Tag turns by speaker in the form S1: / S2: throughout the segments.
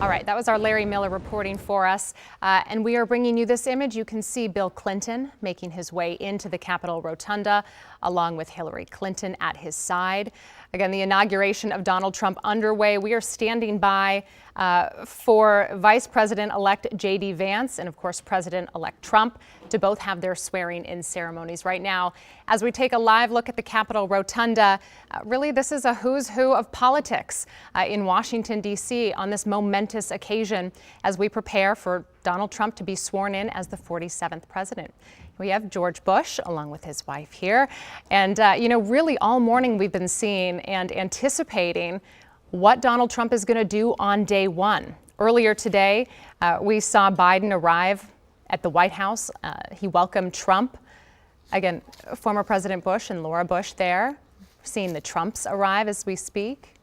S1: All right, that was our Larry Miller reporting for us. And we are bringing you this image. You can see Bill Clinton making his way into the Capitol Rotunda, along with Hillary Clinton at his side. Again, the inauguration of Donald Trump underway. We are standing by for Vice President-elect J.D. Vance and, of course, President-elect Trump to both have their swearing-in ceremonies right now. As we take a live look at the Capitol Rotunda, really this is a who's who of politics in Washington, D.C. on this momentous occasion as we prepare for Donald Trump to be sworn in as the 47th president. We have George Bush along with his wife here. And, really all morning we've been seeing and anticipating what Donald Trump is going to do on day one. Earlier today, we saw Biden arrive at the White House. He welcomed Trump. Again, former President Bush and Laura Bush there, seeing the Trumps arrive as we speak.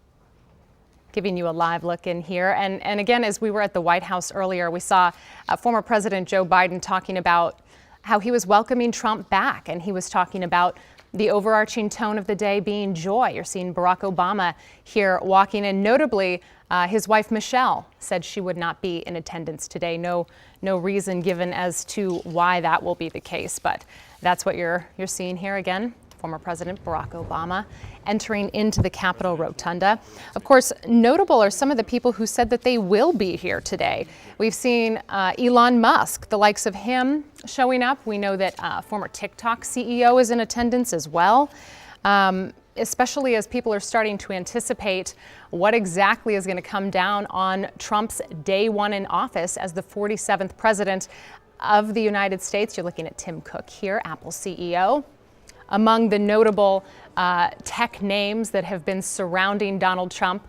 S1: Giving you a live look in here. And again, as we were at the White House earlier, we saw former President Joe Biden talking about how he was welcoming Trump back, and he was talking about the overarching tone of the day being joy. You're seeing Barack Obama here walking in. Notably, his wife Michelle said she would not be in attendance today. No reason given as to why that will be the case, but that's what you're seeing here again. Former President Barack Obama entering into the Capitol Rotunda. Of course, notable are some of the people who said that they will be here today. We've seen Elon Musk, the likes of him showing up. We know that former TikTok CEO is in attendance as well, especially as people are starting to anticipate what exactly is going to come down on Trump's day one in office as the 47th president of the United States. You're looking at Tim Cook here, Apple CEO. Among the notable tech names that have been surrounding Donald Trump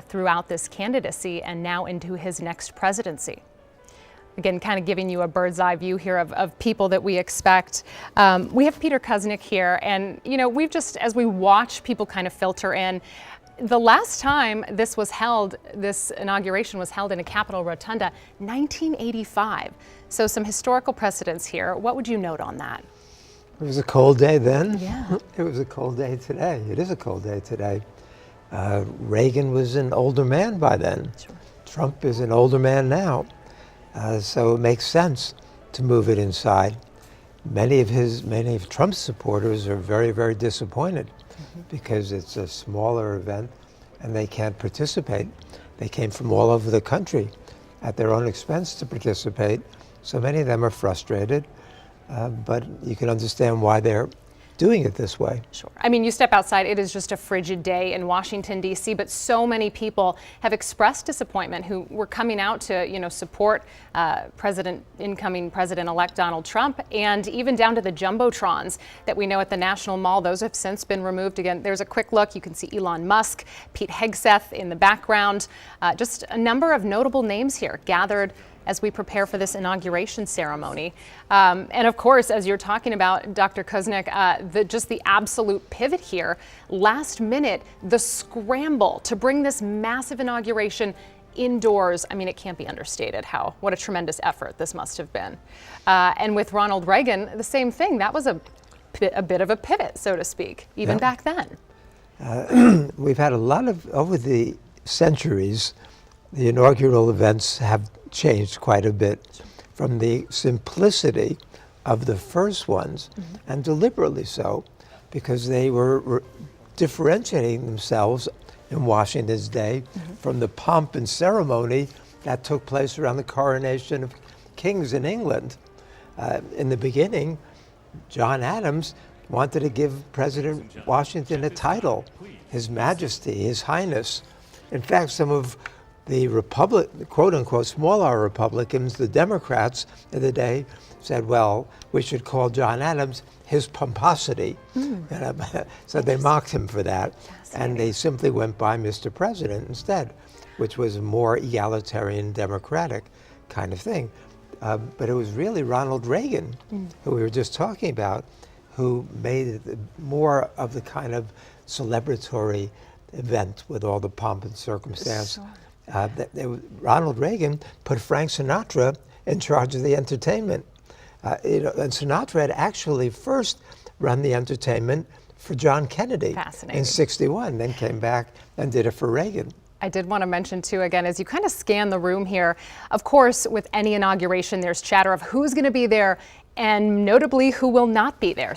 S1: throughout this candidacy and now into his next presidency. Again, kind of giving you a bird's eye view here of people that we expect. We have Peter Kuznick here, and we've just, as we watch people kind of filter in, the last time this inauguration was held in a Capitol Rotunda, 1985. So some historical precedents here. What would you note on that?
S2: It was a cold day then.
S1: Yeah.
S2: It was a cold day today. It is a cold day today. Reagan was an older man by then.
S1: Sure.
S2: Trump is an older man now. So it makes sense to move it inside. Many of Trump's supporters are very, very disappointed because it's a smaller event and they can't participate. They came from all over the country at their own expense to participate. So many of them are frustrated. But you can understand why they're doing it this way.
S1: Sure. I mean, you step outside, it is just a frigid day in Washington, D.C., but so many people have expressed disappointment who were coming out to, support incoming President-elect Donald Trump, and even down to the Jumbotrons that we know at the National Mall. Those have since been removed. Again, there's a quick look. You can see Elon Musk, Pete Hegseth in the background. Just a number of notable names here gathered as we prepare for this inauguration ceremony. And of course, as you're talking about, Dr. Kuznick, just the absolute pivot here. Last minute, the scramble to bring this massive inauguration indoors. I mean, it can't be understated what a tremendous effort this must have been. And with Ronald Reagan, the same thing. That was a bit of a pivot, so to speak, even back then.
S2: We've had a lot over the centuries, the inaugural events have changed quite a bit from the simplicity of the first ones, and deliberately so, because they were differentiating themselves in Washington's day from the pomp and ceremony that took place around the coronation of kings in England. In the beginning, John Adams wanted to give President Washington a title, His Majesty, His Highness. In fact, some of the quote-unquote smaller Republicans, the Democrats of the day, said, well, we should call John Adams His Pomposity. So they mocked him for that, and they simply went by Mr. President instead, which was a more egalitarian, democratic kind of thing. But it was really Ronald Reagan, who we were just talking about, who made it more of the kind of celebratory event with all the pomp and circumstance.
S1: Sure.
S2: Ronald Reagan put Frank Sinatra in charge of the entertainment. And Sinatra had actually first run the entertainment for John Kennedy in '61, then came back and did it for Reagan.
S1: I did want to mention too, again, as you kind of scan the room here, of course, with any inauguration, there's chatter of who's going to be there and notably who will not be there.